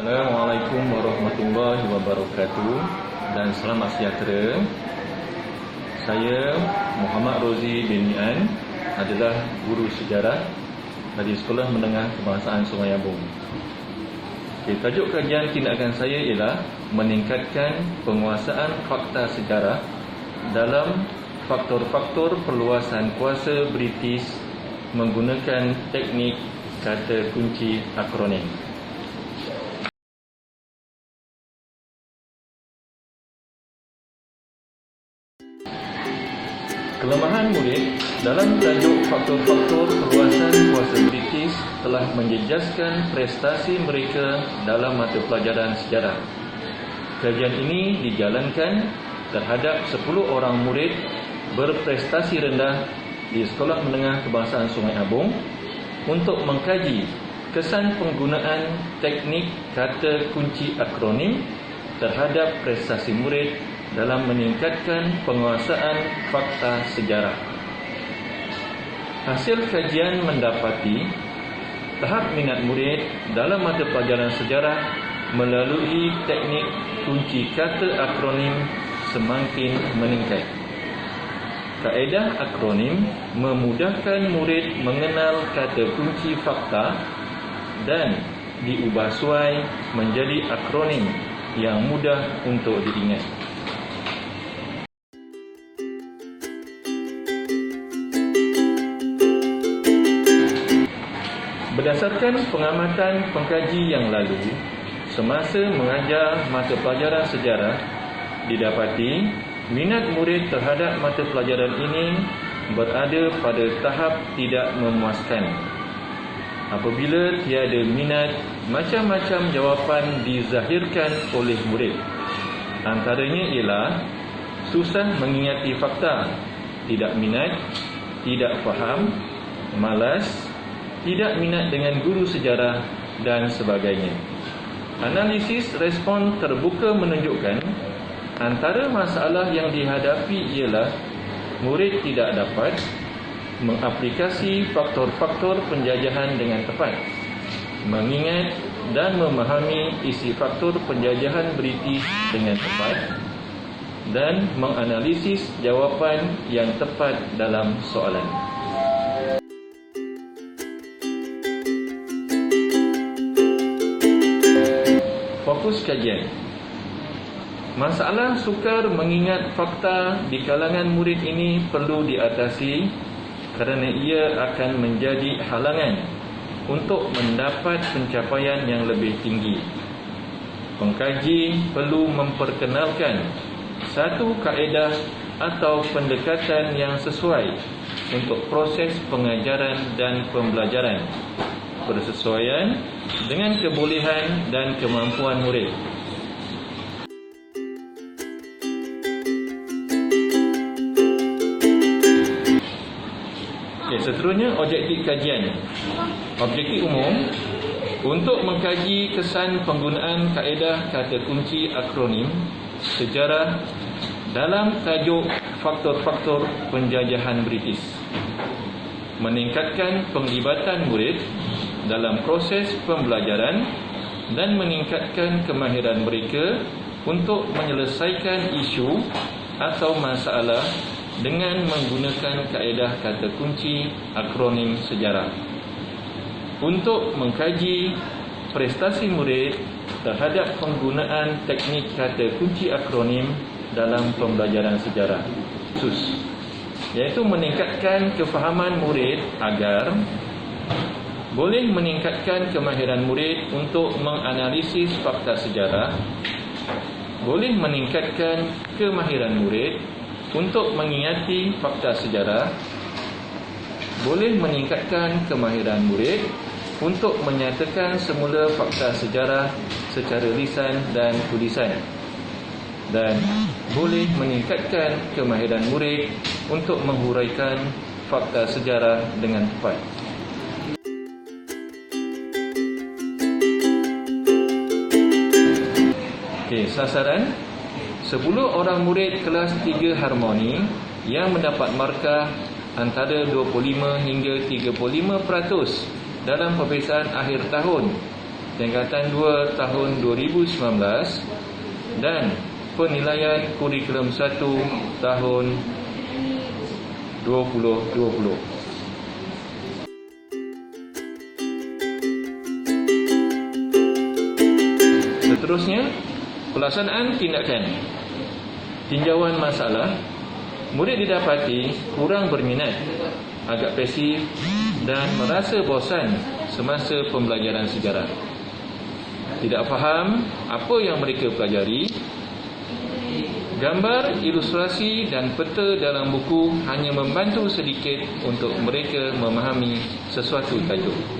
Assalamualaikum warahmatullahi wabarakatuh dan selamat sejahtera. Saya Muhammad Rozi bin Mian adalah guru sejarah di Sekolah Menengah Kebangsaan Sungai Abung. Tajuk kajian tindakan saya ialah meningkatkan penguasaan fakta sejarah dalam faktor-faktor perluasan kuasa British menggunakan teknik kata kunci akronim. Kelemahan murid dalam tajuk faktor-faktor perluasan kuasa British telah menjejaskan prestasi mereka dalam mata pelajaran sejarah. Kajian ini dijalankan terhadap 10 orang murid berprestasi rendah di Sekolah Menengah Kebangsaan Sungai Abung untuk mengkaji kesan penggunaan teknik kata kunci akronim terhadap prestasi murid dalam meningkatkan penguasaan fakta sejarah. Hasil kajian mendapati tahap minat murid dalam mata pelajaran sejarah melalui teknik kunci kata akronim semakin meningkat. Kaedah akronim memudahkan murid mengenal kata kunci fakta dan diubah suai menjadi akronim yang mudah untuk diingat. Berdasarkan pengamatan pengkaji yang lalu, semasa mengajar mata pelajaran sejarah, didapati minat murid terhadap mata pelajaran ini berada pada tahap tidak memuaskan. Apabila tiada minat, macam-macam jawapan dizahirkan oleh murid. Antaranya ialah susah mengingati fakta, tidak minat, tidak faham, malas, tidak minat dengan guru sejarah dan sebagainya. Analisis respon terbuka menunjukkan antara masalah yang dihadapi ialah murid tidak dapat mengaplikasi faktor-faktor penjajahan dengan tepat, mengingat dan memahami isi faktor penjajahan British dengan tepat, dan menganalisis jawapan yang tepat dalam soalan. Fokus kajian. Masalah sukar mengingat fakta di kalangan murid ini perlu diatasi kerana ia akan menjadi halangan untuk mendapat pencapaian yang lebih tinggi. Pengkaji perlu memperkenalkan satu kaedah atau pendekatan yang sesuai untuk proses pengajaran dan pembelajaran, bersesuaian dengan kebolehan dan kemampuan murid. Seterusnya, objektif kajian. Objektif umum untuk mengkaji kesan penggunaan kaedah kata kunci akronim sejarah dalam tajuk faktor-faktor penjajahan British, meningkatkan penglibatan murid dalam proses pembelajaran dan meningkatkan kemahiran mereka untuk menyelesaikan isu atau masalah dengan menggunakan kaedah kata kunci akronim sejarah. Untuk mengkaji prestasi murid terhadap penggunaan teknik kata kunci akronim dalam pembelajaran sejarah khusus, iaitu meningkatkan kefahaman murid agar boleh meningkatkan kemahiran murid untuk menganalisis fakta sejarah, boleh meningkatkan kemahiran murid untuk mengingati fakta sejarah, boleh meningkatkan kemahiran murid untuk menyatakan semula fakta sejarah secara lisan dan tulisan, dan boleh meningkatkan kemahiran murid untuk menghuraikan fakta sejarah dengan tepat. Sasaran 10 orang murid kelas 3 harmoni yang mendapat markah antara 25 hingga 35% dalam peperiksaan akhir tahun tingkatan 2 tahun 2019 dan penilaian kurikulum 1 tahun 2020. Seterusnya, pelaksanaan tindakan. Tinjauan masalah. Murid didapati kurang berminat, agak pasif dan merasa bosan semasa pembelajaran sejarah. Tidak faham apa yang mereka pelajari. Gambar, ilustrasi dan peta dalam buku hanya membantu sedikit untuk mereka memahami sesuatu tajuk.